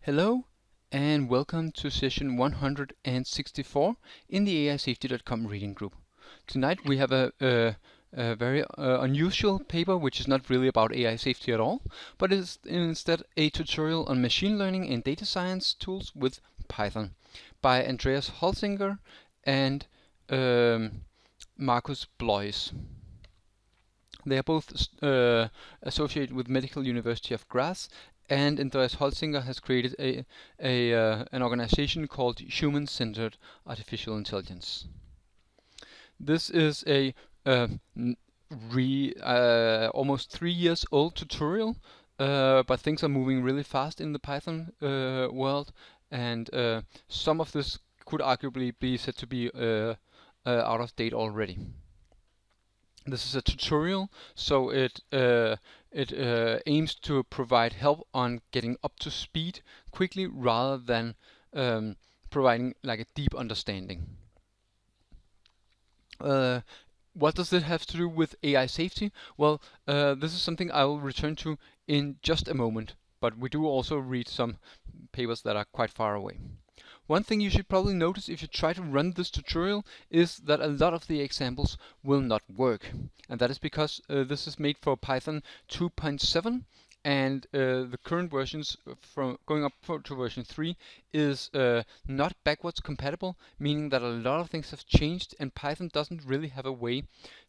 Hello and welcome to session 164 in the AISafety.com reading group. Tonight we have a very unusual paper which is not really about AI safety at all, but is instead a tutorial on machine learning and data science tools with Python by Andreas Holzinger and Markus Blois. They are both associated with Medical University of Graz, and Andreas Holzinger has created an organization called Human-Centered Artificial Intelligence. This is a almost 3 years old tutorial, but things are moving really fast in the Python world, and some of this could arguably be said to be out of date already. This is a tutorial, so it aims to provide help on getting up to speed quickly rather than providing like a deep understanding. What does it have to do with AI safety? Well, this is something I will return to in just a moment, but we do also read some papers that are quite far away. One thing you should probably notice if you try to run this tutorial is that a lot of the examples will not work. And that is because this is made for Python 2.7, and the current versions from going up to version 3 is not backwards compatible, meaning that a lot of things have changed, and Python doesn't really have a way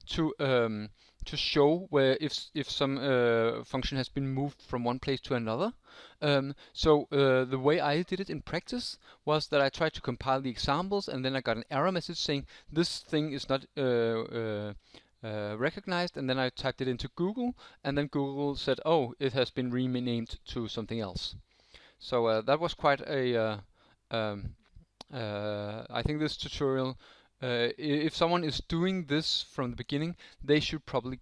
to show where if some function has been moved from one place to another. So the way I did it in practice was that I tried to compile the examples, and then I got an error message saying this thing is not recognized, and then I typed it into Google, and then Google said, oh, it has been renamed to something else. So that was quite a I think this tutorial, if someone is doing this from the beginning, they should probably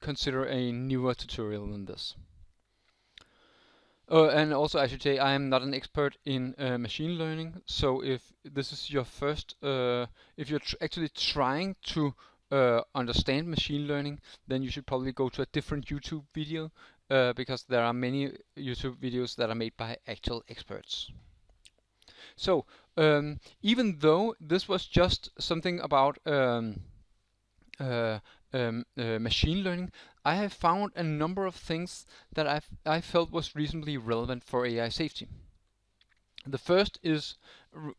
consider a newer tutorial than this. And also I should say I am not an expert in machine learning, so if this is your first, if you're actually trying to understand machine learning, then you should probably go to a different YouTube video, because there are many YouTube videos that are made by actual experts. So even though this was just something about machine learning, I have found a number of things that I felt was reasonably relevant for AI safety. The first is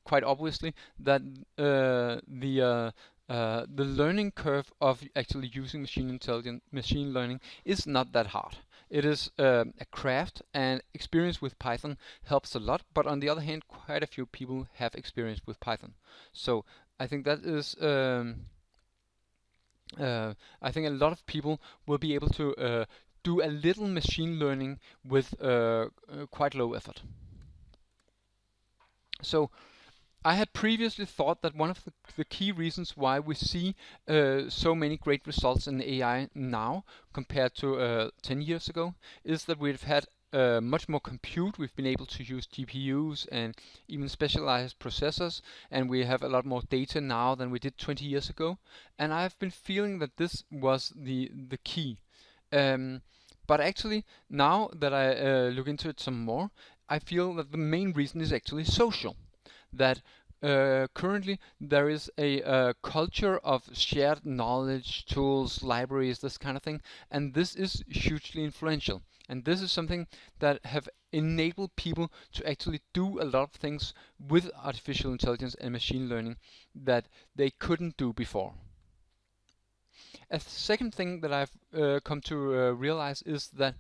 quite obviously that the learning curve of actually using machine learning is not that hard. It is a craft, and experience with Python helps a lot, but on the other hand, quite a few people have experience with Python. So I think that is I think a lot of people will be able to do a little machine learning with quite low effort. So I had previously thought that one of the key reasons why we see so many great results in AI now compared to 10 years ago is that we've had much more compute. We've been able to use GPUs and even specialized processors, and we have a lot more data now than we did 20 years ago. And I've been feeling that this was the key. But actually, now that I look into it some more, I feel that the main reason is actually social. That currently there is a culture of shared knowledge, tools, libraries, this kind of thing, and this is hugely influential. And this is something that have enabled people to actually do a lot of things with artificial intelligence and machine learning that they couldn't do before. A second thing that I've come to realize is that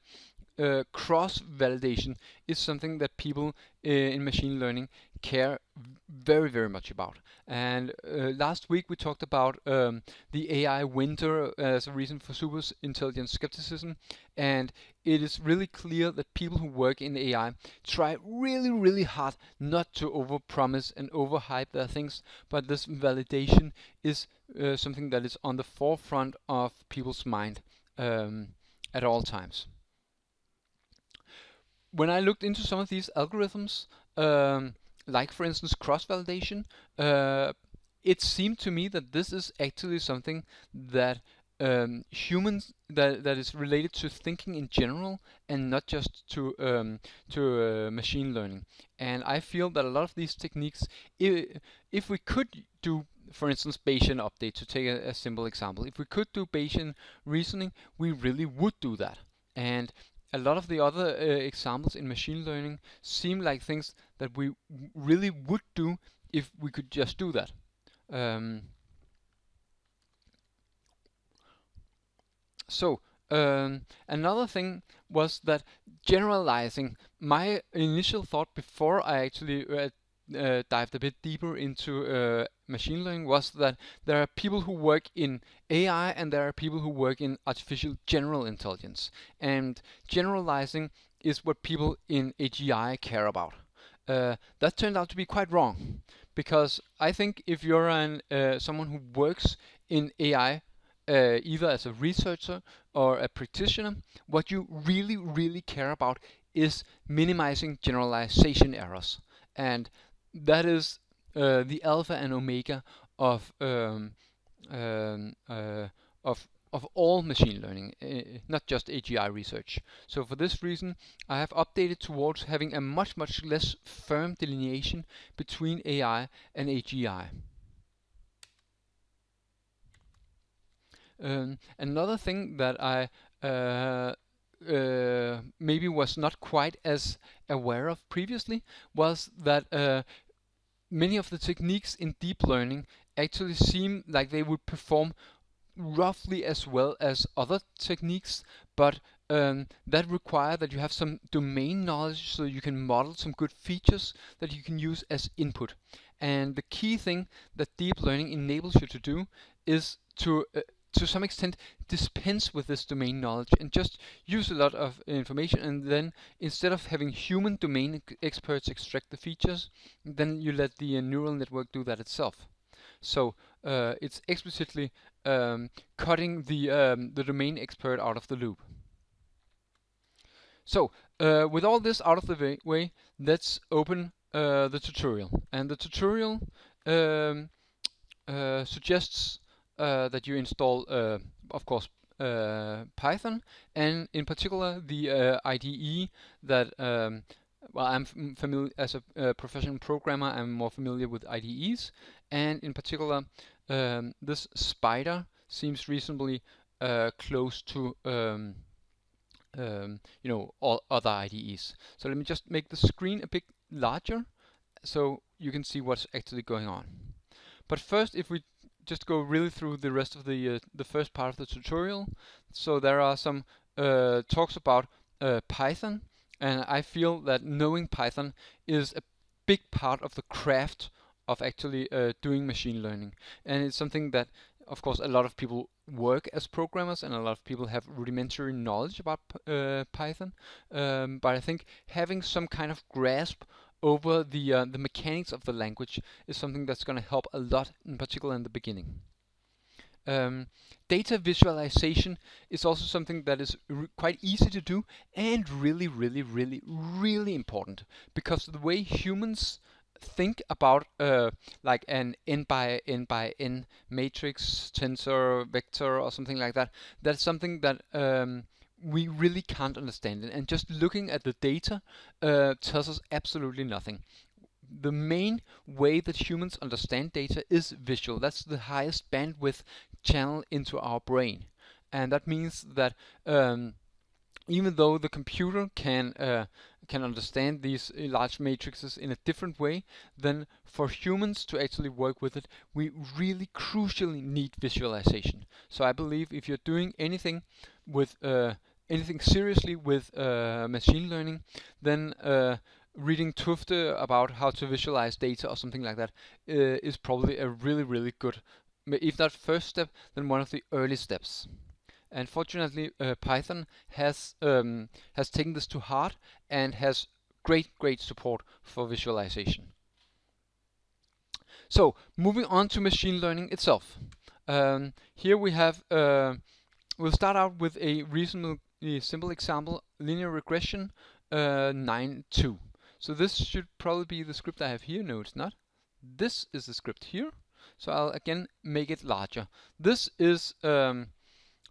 cross-validation is something that people in machine learning care very, very much about. And last week we talked about the AI winter as a reason for super intelligent skepticism, and it is really clear that people who work in AI try really, really hard not to overpromise and overhype their things, but this validation is something that is on the forefront of people's mind at all times. When I looked into some of these algorithms, like for instance cross-validation, it seemed to me that this is actually something that humans that is related to thinking in general and not just to machine learning. And I feel that a lot of these techniques, if we could do, for instance, Bayesian update, to take a simple example, if we could do Bayesian reasoning, we really would do that. And a lot of the other examples in machine learning seem like things that we really would do if we could just do that. So another thing was that generalizing, my initial thought before I actually dived a bit deeper into machine learning was that there are people who work in AI and there are people who work in artificial general intelligence. And generalizing is what people in AGI care about. That turned out to be quite wrong, because I think if you're someone who works in AI, either as a researcher or a practitioner, what you really care about is minimizing generalization errors. And that is the alpha and omega of um, uh, of all machine learning, not just AGI research. So for this reason, I have updated towards having a much less firm delineation between AI and AGI. Another thing that I maybe was not quite as aware of previously was that many of the techniques in deep learning actually seem like they would perform roughly as well as other techniques, but that require that you have some domain knowledge so you can model some good features that you can use as input. And the key thing that deep learning enables you to do is to some extent dispense with this domain knowledge and just use a lot of information, and then instead of having human domain experts extract the features, then you let the neural network do that itself. So it's explicitly cutting the domain expert out of the loop. So with all this out of the way, let's open the tutorial. And the tutorial suggests that you install, of course, Python, and in particular the IDE that well, I'm familiar as a professional programmer. I'm more familiar with IDEs, and in particular, this Spyder seems reasonably close to you know, all other IDEs. So let me just make the screen a bit larger so you can see what's actually going on. But first, if we just go really through the rest of the first part of the tutorial. So there are some talks about Python, and I feel that knowing Python is a big part of the craft of actually doing machine learning, and it's something that, of course, a lot of people work as programmers and a lot of people have rudimentary knowledge about Python, but I think having some kind of grasp over the mechanics of the language is something that's going to help a lot, in particular in the beginning. Data visualization is also something that is quite easy to do and really important, because the way humans think about like an n by n matrix, tensor, vector, or something like that, that's something that we really can't understand it, and just looking at the data tells us absolutely nothing. The main way that humans understand data is visual. That's the highest bandwidth channel into our brain, and that means that even though the computer can understand these large matrices in a different way, then for humans to actually work with it, we really crucially need visualization. So I believe if you're doing anything with anything seriously with machine learning, then reading Tufte about how to visualize data or something like that is probably a really good, if not first step, then one of the early steps. And fortunately, Python has taken this to heart and has great support for visualization. So moving on to machine learning itself. Here we have, we'll start out with a reasonably simple example, linear regression 9.2. So this should probably be the script I have here. No, it's not. This is the script here. So I'll again make it larger. This is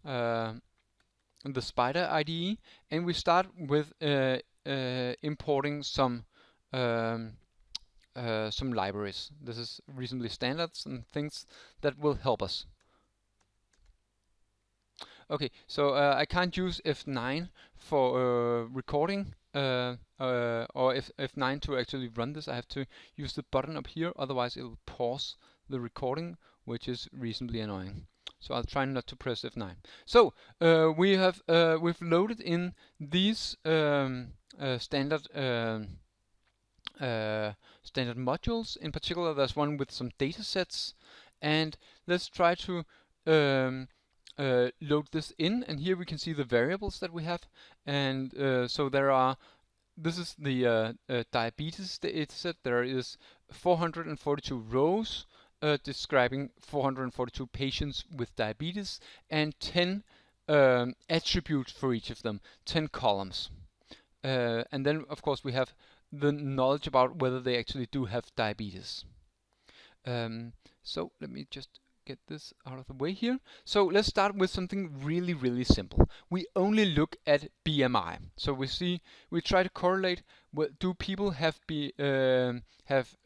the Spider IDE, and we start with importing some libraries. This is reasonably standards and things that will help us. Okay, so I can't use F9 for recording or F9 to actually run this. I have to use the button up here, otherwise it will pause the recording, which is reasonably annoying. So I'll try not to press F9. So we've loaded in these standard standard modules. In particular, there's one with some data sets, and let's try to load this in. And here we can see the variables that we have, and so there are. This is the diabetes data set. There is 442 rows describing 442 patients with diabetes, and 10 attributes for each of them, 10 columns. And then, of course, we have the knowledge about whether they actually do have diabetes. So let me just get this out of the way here. So let's start with something really, really simple. We only look at BMI. So we try to correlate, do people have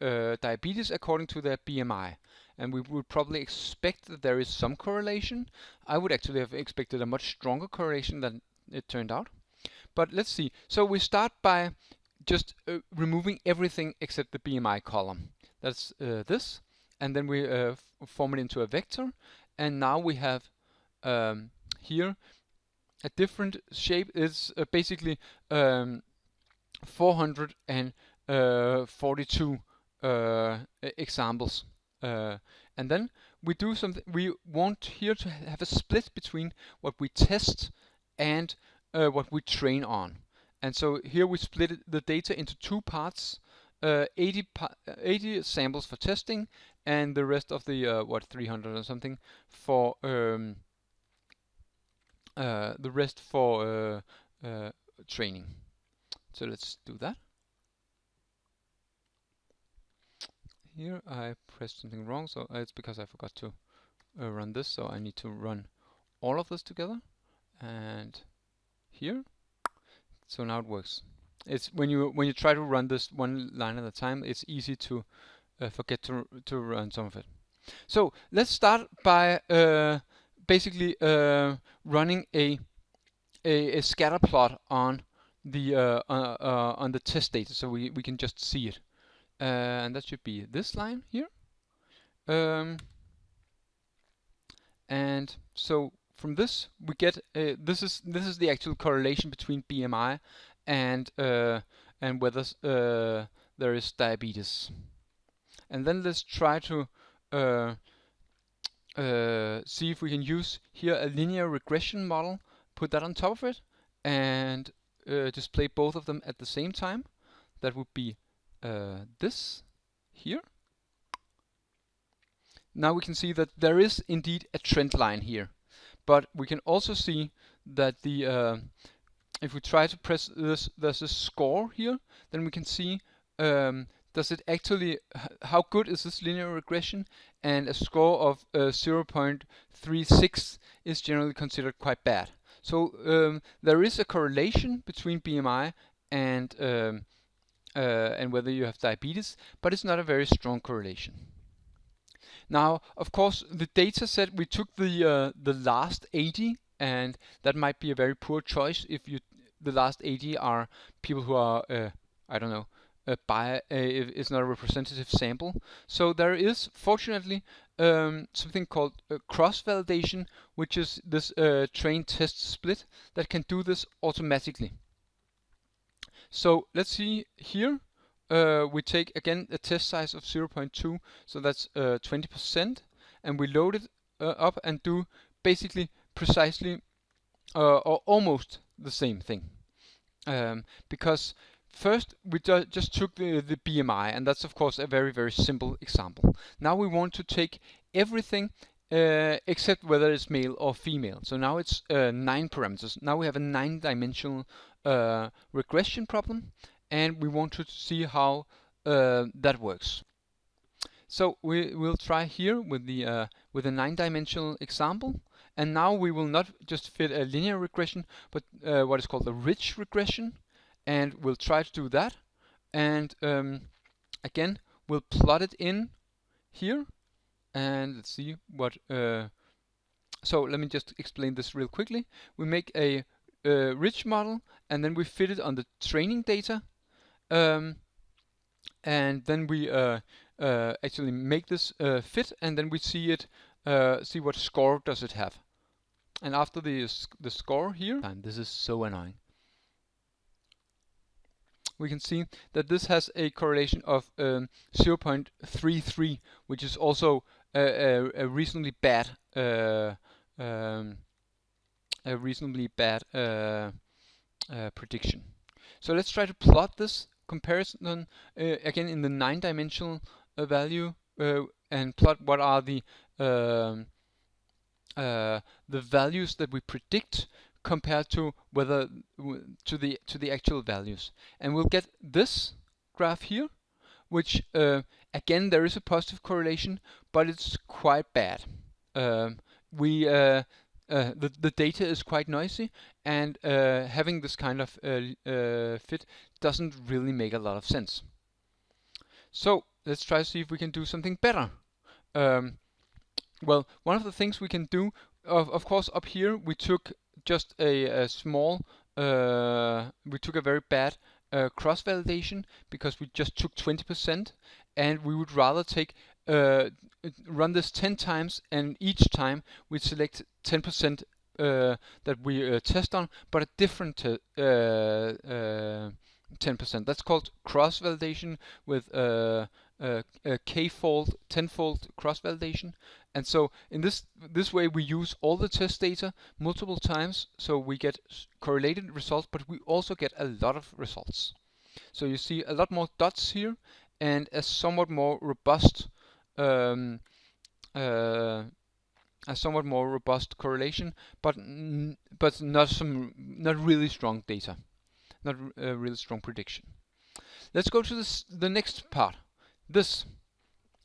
diabetes according to their BMI? And we would probably expect that there is some correlation. I would actually have expected a much stronger correlation than it turned out. But let's see. So we start by just removing everything except the BMI column. That's this. And then we form it into a vector, and now we have here a different shape. It's basically 442 examples, and then we do something. We want here to have a split between what we test and what we train on. And so here we split the data into two parts. 80 samples for testing, and the rest of the 300 or something for the rest for training. So let's do that. Here I pressed something wrong, so it's because I forgot to run this. So I need to run all of this together, and here. So now it works. It's when you try to run this one line at a time, it's easy to forget to run some of it. So let's start by basically running a scatter plot on the test data, so we can just see it, and that should be this line here. And so from this we get this is the actual correlation between BMI and whether there is diabetes. And then let's try to see if we can use here a linear regression model, put that on top of it, and display both of them at the same time. That would be this here. Now we can see that there is indeed a trend line here, but we can also see that the if we try to press this, there's a score here, then we can see does it actually, how good is this linear regression? And a score of 0.36 is generally considered quite bad. So there is a correlation between BMI and whether you have diabetes, but it's not a very strong correlation. Now, of course, the data set, we took the last 80, and that might be a very poor choice if the last 80 are people who are I don't know, it's not a representative sample. So there is, fortunately, something called cross-validation, which is this train-test split that can do this automatically. So let's see here. We take again a test size of 0.2, so that's 20%, and we load it up and do basically precisely or almost the same thing. Because first we just took the BMI, and that's of course a very, very simple example. Now we want to take everything except whether it's male or female. So now it's 9 parameters. Now we have a 9-dimensional regression problem, and we want to see how that works. So we'll try here with the 9-dimensional example, And now we will not just fit a linear regression, but what is called a ridge regression, and we'll try to do that. And again, we'll plot it in here, and let's see what. So let me just explain this real quickly. We make a ridge model, and then we fit it on the training data, and then we actually make this fit, and then we see it. See what score does it have. And after the score here, and this is so annoying, we can see that this has a correlation of 0.33, which is also a reasonably bad prediction. So let's try to plot this comparison again in the 9-dimensional value and plot what are the values that we predict compared to whether to the actual values, and we'll get this graph here, which again there is a positive correlation, but it's quite bad. The data is quite noisy, and having this kind of fit doesn't really make a lot of sense. So let's try to see if we can do something better. Well, one of the things we can do, of course, up here we took just a small, we took a very bad cross-validation because we just took 20%, and we would rather take run this 10 times, and each time we select 10% that we test on, but a different 10%. That's called cross-validation with k-fold, 10-fold cross-validation. And so in this way we use all the test data multiple times, so we get correlated results, but we also get a lot of results. So you see a lot more dots here, and a somewhat more robust correlation, but not really strong data, not a really strong prediction. Let's go to the next part. This.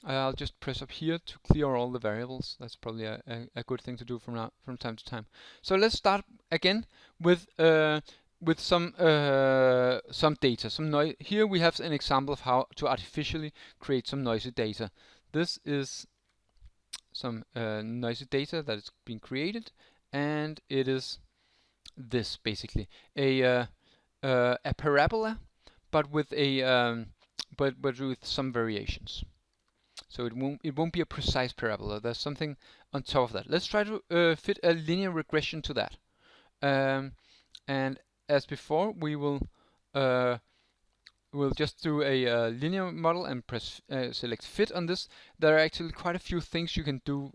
I'll just press up here to clear all the variables. That's probably a good thing to do from time to time. So let's start again with some data, some noise. Here we have an example of how to artificially create some noisy data. This is some noisy data that is being created, and it is this basically a parabola, but with but with some variations. So it won't be a precise parabola. There's something on top of that. Let's try to fit a linear regression to that. And as before, we'll just do a linear model and press select fit on this. There are actually quite a few things you can do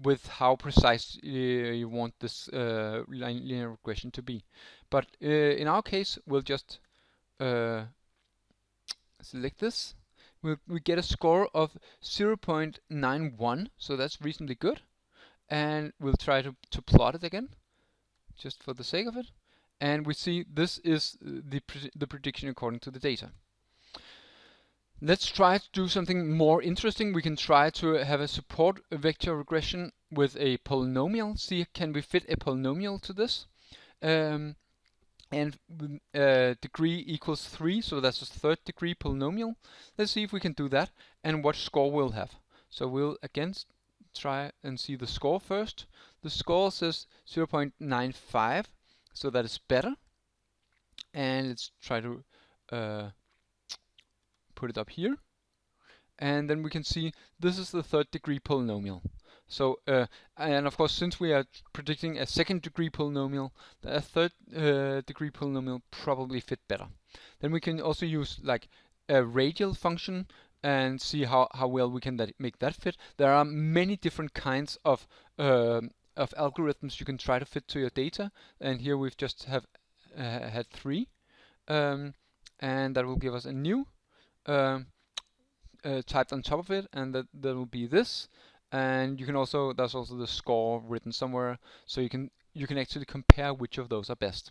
with how precise you want this linear regression to be. But in our case, we'll just select this. We get a score of 0.91, so that's reasonably good. And we'll try to plot it again, just for the sake of it. And we see this is the prediction according to the data. Let's try to do something more interesting. We can try to have a support vector regression with a polynomial. See, can we fit a polynomial to this? And degree equals 3, so that's a third degree polynomial. Let's see if we can do that and what score we'll have. So we'll again try and see the score first. The score says 0.95, so that is better. And let's try to put it up here. And then we can see this is the third degree polynomial. So, and of course, since we are predicting a second degree polynomial, a third degree polynomial probably fit better. Then we can also use like a radial function and see how well we can make that fit. There are many different kinds of algorithms you can try to fit to your data, and here we've just had 3, and that will give us a new typed on top of it, and that will be this. And you can also, there's also the score written somewhere, so you can actually compare which of those are best.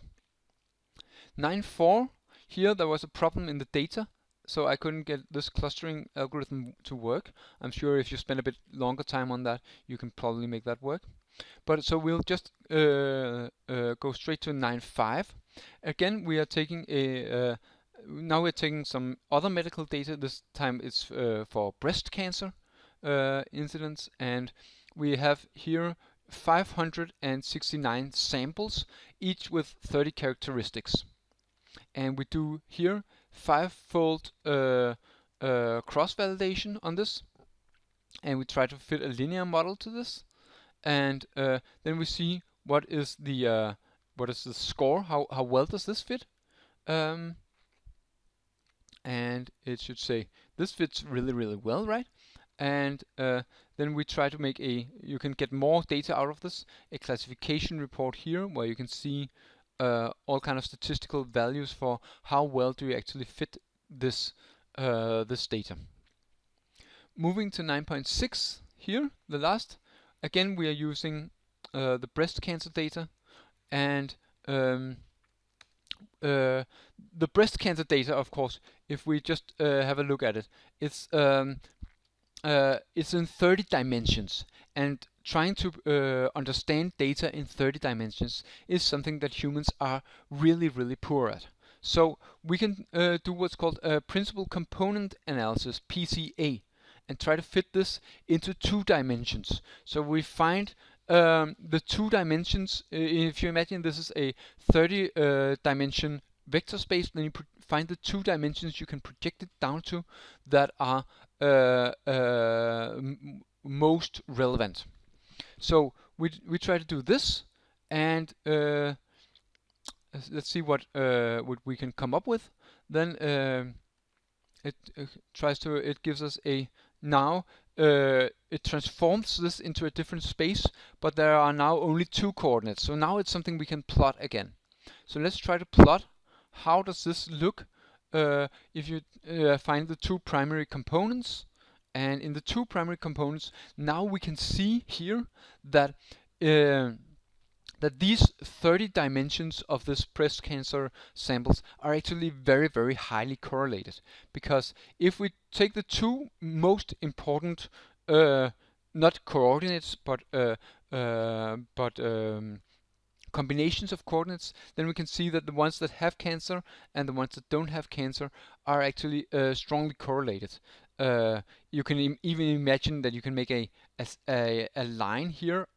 9.4, here there was a problem in the data, so I couldn't get this clustering algorithm to work. I'm sure if you spend a bit longer time on that, you can probably make that work. But so we'll just go straight to 9.5. Again, we are taking a now we're taking some other medical data. This time it's for breast cancer incidents, and we have here 569 samples, each with 30 characteristics. And we do here 5-fold cross-validation on this, and we try to fit a linear model to this, and then we see what is the score, how well does this fit, and it should say this fits really well, right? And then we try to make you can get more data out of this, a classification report here where you can see all kind of statistical values for how well do you actually fit this this data. Moving to 9.6 here, the last. Again, we are using the breast cancer data, and the breast cancer data, of course, if we just have a look at it, it's in 30 dimensions, and trying to understand data in 30 dimensions is something that humans are really poor at. So we can do what's called a principal component analysis, PCA, and try to fit this into 2 dimensions. So we find the 2 dimensions. If you imagine this is a 30 dimension vector space, then you find the 2 dimensions you can project it down to that are most relevant. So we try to do this, and let's see what we can come up with. Then it gives us a it transforms this into a different space, but there are now only 2 coordinates. So now it's something we can plot again. So let's try to plot. How does this look if you find the 2 primary components? And in the 2 primary components, now we can see here that that these 30 dimensions of this breast cancer samples are actually very highly correlated. Because if we take the 2 most important, not coordinates, but combinations of coordinates, then we can see that the ones that have cancer and the ones that don't have cancer are actually strongly correlated. You can even imagine that you can make a line here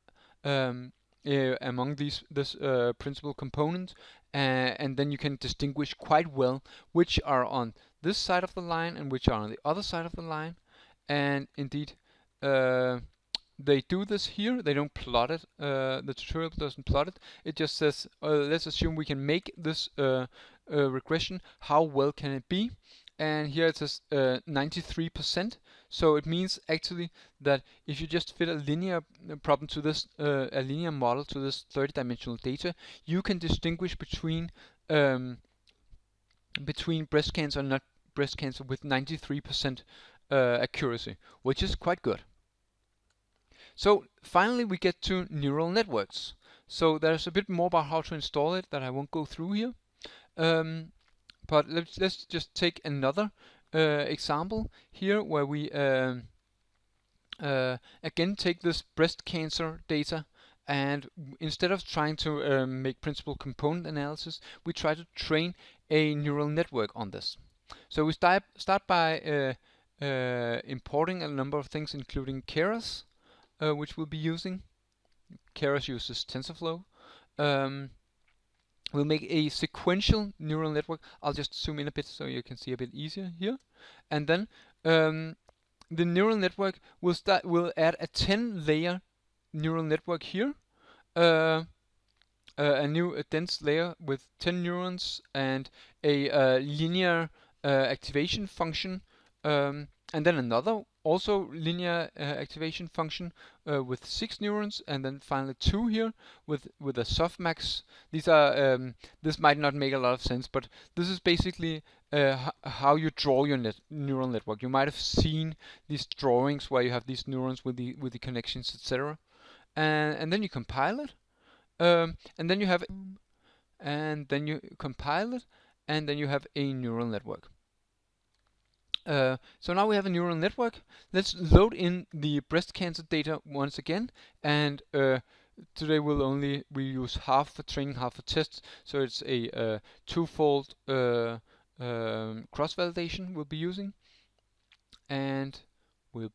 among this principal component, and then you can distinguish quite well which are on this side of the line and which are on the other side of the line. And indeed, they do this here. They don't plot it. The tutorial doesn't plot it. It just says, let's assume we can make this regression. How well can it be? And here it says 93%. So it means actually that if you just fit a linear problem to this, a linear model to this 30-dimensional data, you can distinguish between breast cancer and not breast cancer with 93% accuracy, which is quite good. So finally we get to neural networks. So there's a bit more about how to install it that I won't go through here. But let's just take another example here where we again take this breast cancer data, and instead of trying to make principal component analysis, we try to train a neural network on this. So we start by importing a number of things, including Keras, which we'll be using. Keras uses TensorFlow. We'll make a sequential neural network. I'll just zoom in a bit so you can see a bit easier here. And then the neural network will add a 10-layer neural network here. A dense layer with 10 neurons and a linear activation function, and then another also linear activation function with 6 neurons, and then finally 2 here with a softmax. These are this might not make a lot of sense, but this is basically how you draw your neural network. You might have seen these drawings where you have these neurons with the connections, etc. And then you compile it, and then you have, and then you compile it, and then you have a neural network. So now we have a neural network. Let's load in the breast cancer data once again and today we use half for training, half for tests, so it's a twofold cross-validation we'll be using, and we'll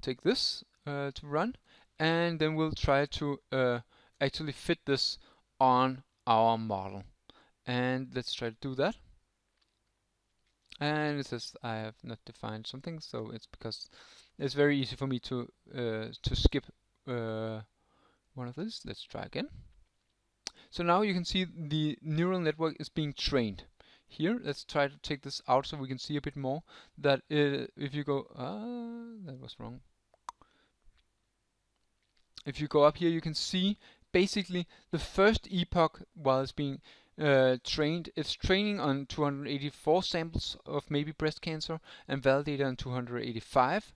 take this to run, and then we'll try to actually fit this on our model. And let's try to do that. And it says I have not defined something, so it's because it's very easy for me to skip one of these. Let's try again. So now you can see the neural network is being trained. Here, let's try to take this out so we can see a bit more. That if you go, that was wrong. If you go up here, you can see basically the first epoch while it's being trained. It's training on 284 samples of maybe breast cancer and validated on 285.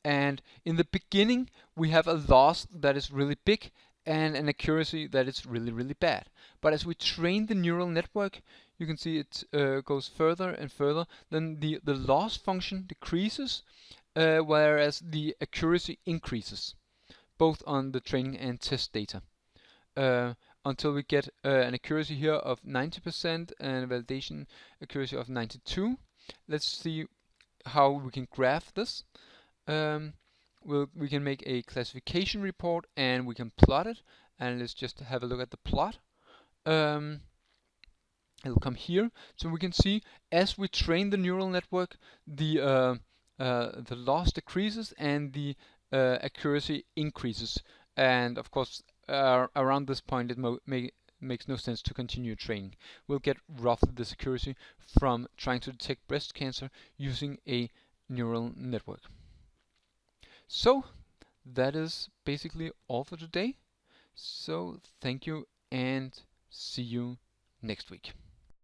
And in the beginning, we have a loss that is really big and an accuracy that is really, really bad. But as we train the neural network, you can see it goes further and further. Then the loss function decreases, whereas the accuracy increases, both on the training and test data, until we get an accuracy here of 90% and a validation accuracy of 92. Let's see how we can graph this. We can make a classification report and we can plot it, and let's just have a look at the plot. It'll come here, so we can see as we train the neural network, the loss decreases and the accuracy increases. And of course, around this point, it makes no sense to continue training. We'll get roughly this accuracy from trying to detect breast cancer using a neural network. So that is basically all for today. So thank you and see you next week.